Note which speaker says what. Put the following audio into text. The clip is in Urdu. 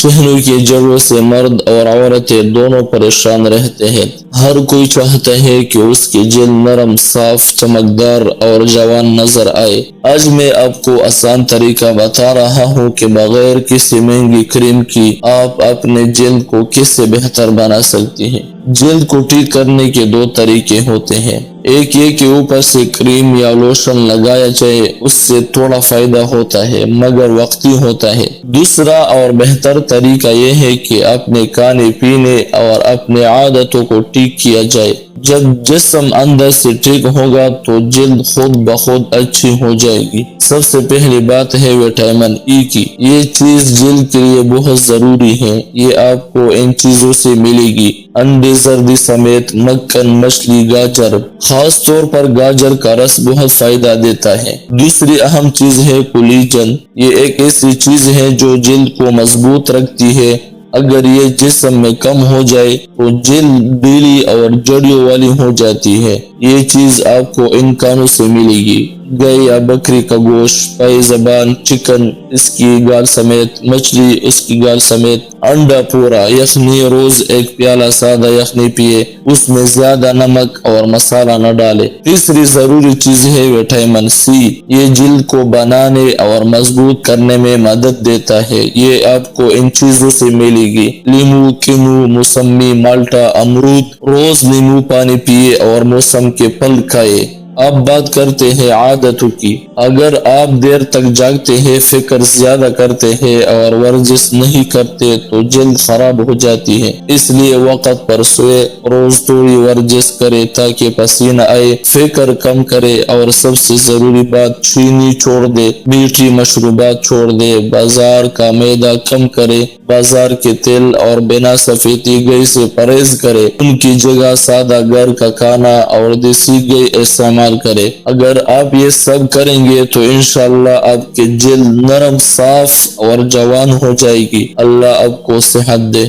Speaker 1: چہروں کی جڑوں سے مرد اور عورتیں دونوں پریشان رہتے ہیں۔ ہر کوئی چاہتا ہے کہ اس کی جلد نرم، صاف، چمکدار اور جوان نظر آئے۔ آج میں آپ کو آسان طریقہ بتا رہا ہوں کہ بغیر کسی مہنگی کریم کی آپ اپنے جلد کو کس سے بہتر بنا سکتی ہیں۔ جلد کو ٹھیک کرنے کے دو طریقے ہوتے ہیں۔ ایک یہ کہ اوپر سے کریم یا لوشن لگایا جائے، اس سے تھوڑا فائدہ ہوتا ہے مگر وقتی ہوتا ہے۔ دوسرا اور بہتر طریقہ یہ ہے کہ اپنے کھانے پینے اور اپنے عادتوں کو ٹھیک کیا جائے۔ جب جسم اندر سے ٹھیک ہوگا تو جلد خود بخود اچھی ہو جائے گی۔ سب سے پہلی بات ہے وٹامن ای کی۔ یہ چیز جلد کے لیے بہت ضروری ہے۔ یہ آپ کو ان چیزوں سے ملے گی: انڈے، زردی سمیت، مکھن، مچھلی، گاجر۔ خاص طور پر گاجر کا رس بہت فائدہ دیتا ہے۔ دوسری اہم چیز ہے کولیجن۔ یہ ایک ایسی چیز ہے جو جلد کو مضبوط رکھتی ہے۔ اگر یہ جسم میں کم ہو جائے تو جلد ڈھیلی اور جڑیوں والی ہو جاتی ہے۔ یہ چیز آپ کو ان کانوں سے ملے گی: گائے یا بکری کا گوشت، پائی زبان، چکن اس کی گال سمیت، مچھلی اس کی گال سمیت، انڈا پورا، یخنی۔ روز ایک پیالہ سادہ یخنی پیے، اس میں زیادہ نمک اور مسالہ نہ ڈالے۔ تیسری ضروری چیز ہے وٹامن سی۔ یہ جلد کو بنانے اور مضبوط کرنے میں مدد دیتا ہے۔ یہ آپ کو ان چیزوں سے ملے گی: لیمو، کینو، موسمی، مالٹا، امرود۔ روز لیمو پانی پیے اور موسم کے پھل کھائے۔ اب بات کرتے ہیں عادتوں کی۔ اگر آپ دیر تک جاگتے ہیں، فکر زیادہ کرتے ہیں اور ورزش نہیں کرتے تو جلد خراب ہو جاتی ہے۔ اس لیے وقت پر سوئے، روز تھوڑی ورزش کرے تاکہ پسینہ آئے، فکر کم کرے اور سب سے ضروری بات چینی چھوڑ دے، میٹھی مشروبات چھوڑ دے، بازار کا میدا کم کرے، بازار کے تیل اور بنا سفیدی گھی سے پرہیز کرے۔ ان کی جگہ سادہ گھر کا کھانا اور دیسی گھی استعمال کرے۔ اگر آپ یہ سب کریں گے تو انشاءاللہ آپ کی جلد نرم، صاف اور جوان ہو جائے گی۔ اللہ آپ کو صحت دے۔